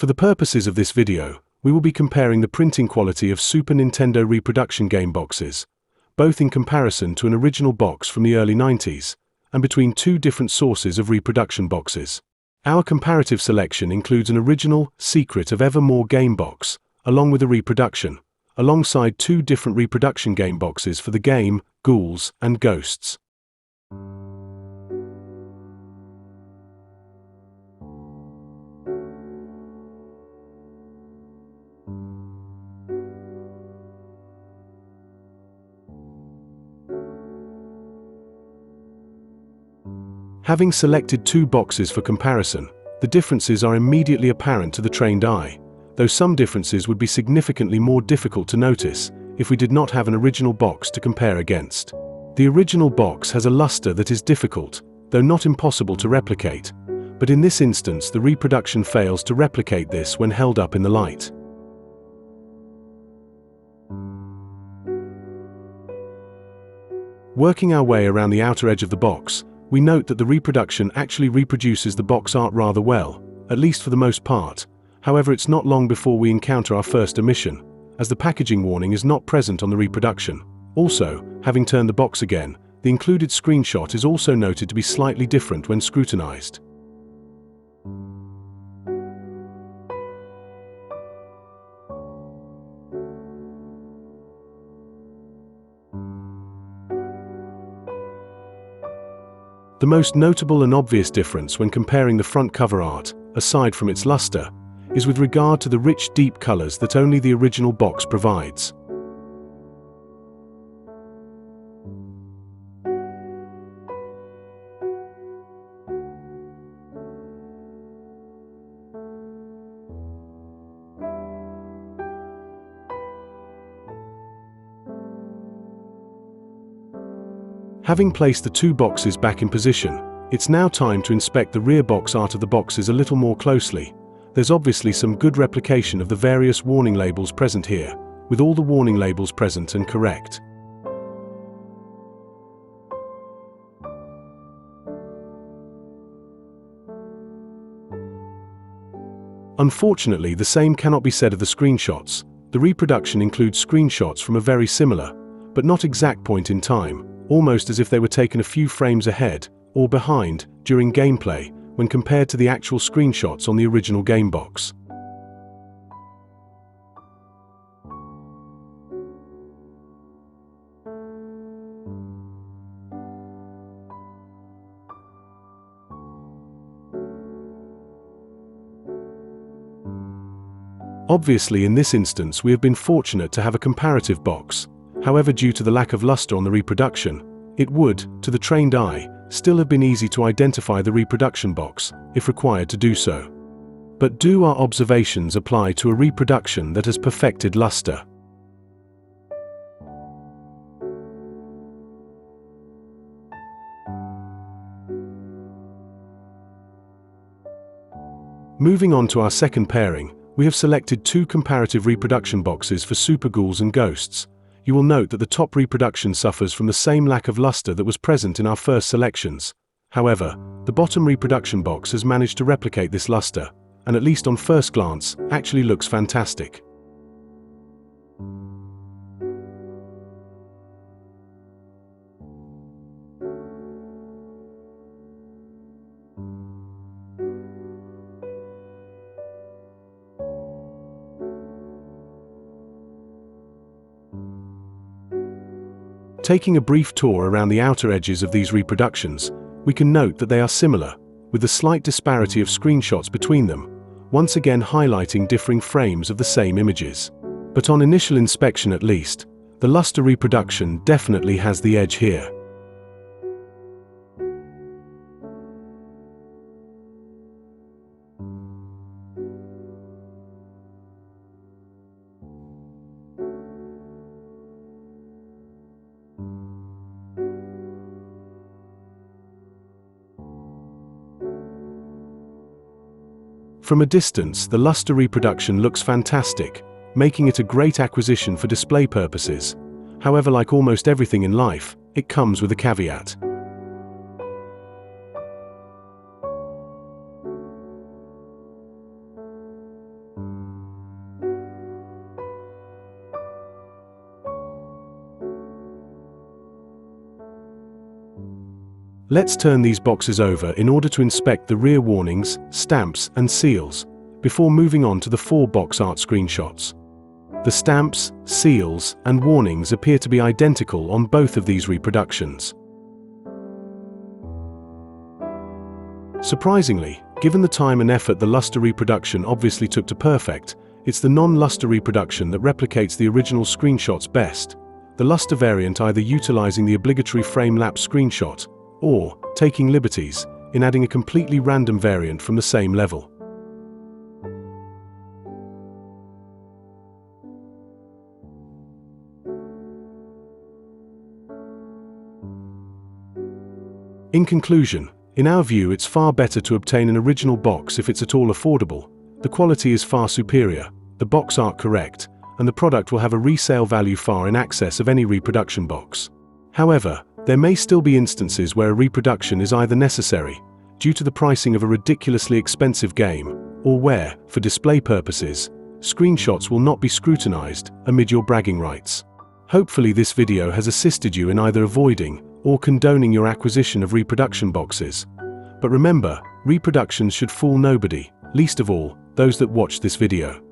For the purposes of this video, we will be comparing the printing quality of Super Nintendo reproduction game boxes, both in comparison to an original box from the early 90s, and between two different sources of reproduction boxes. Our comparative selection includes an original Secret of Evermore game box, along with a reproduction, alongside two different reproduction game boxes for the game, Ghouls and Ghosts. Having selected two boxes for comparison, the differences are immediately apparent to the trained eye, though some differences would be significantly more difficult to notice if we did not have an original box to compare against. The original box has a luster that is difficult, though not impossible to replicate, but in this instance the reproduction fails to replicate this when held up in the light. Working our way around the outer edge of the box, we note that the reproduction actually reproduces the box art rather well, at least for the most part. However, it's not long before we encounter our first omission, as the packaging warning is not present on the reproduction. Also, having turned the box again, the included screenshot is also noted to be slightly different when scrutinized. The most notable and obvious difference when comparing the front cover art, aside from its luster, is with regard to the rich deep colors that only the original box provides. Having placed the two boxes back in position, it's now time to inspect the rear box art of the boxes a little more closely. There's obviously some good replication of the various warning labels present here, with all the warning labels present and correct. Unfortunately, the same cannot be said of the screenshots. The reproduction includes screenshots from a very similar, but not exact point in time, almost as if they were taken a few frames ahead or behind during gameplay when compared to the actual screenshots on the original game box. Obviously, in this instance, we have been fortunate to have a comparative box. However, due to the lack of luster on the reproduction, it would, to the trained eye, still have been easy to identify the reproduction box, if required to do so. But do our observations apply to a reproduction that has perfected luster? Moving on to our second pairing, we have selected two comparative reproduction boxes for Super Ghouls and Ghosts. You will note that the top reproduction suffers from the same lack of luster that was present in our first selections. However, the bottom reproduction box has managed to replicate this luster, and at least on first glance, actually looks fantastic. Taking a brief tour around the outer edges of these reproductions, we can note that they are similar, with a slight disparity of screenshots between them, once again highlighting differing frames of the same images. But on initial inspection at least, the luster reproduction definitely has the edge here. From a distance, the luster reproduction looks fantastic, making it a great acquisition for display purposes. However, like almost everything in life, it comes with a caveat. Let's turn these boxes over in order to inspect the rear warnings, stamps, and seals, before moving on to the 4 box art screenshots. The stamps, seals, and warnings appear to be identical on both of these reproductions. Surprisingly, given the time and effort the luster reproduction obviously took to perfect, it's the non-luster reproduction that replicates the original screenshots best, the luster variant either utilizing the obligatory frame-lapse screenshot, or taking liberties in adding a completely random variant from the same level. In conclusion, in our view, it's far better to obtain an original box if it's at all affordable. The quality is far superior, the box art correct, and the product will have a resale value far in excess of any reproduction box. However, there may still be instances where a reproduction is either necessary, due to the pricing of a ridiculously expensive game, or where, for display purposes, screenshots will not be scrutinized amid your bragging rights. Hopefully this video has assisted you in either avoiding or condoning your acquisition of reproduction boxes. But remember, reproductions should fool nobody, least of all, those that watch this video.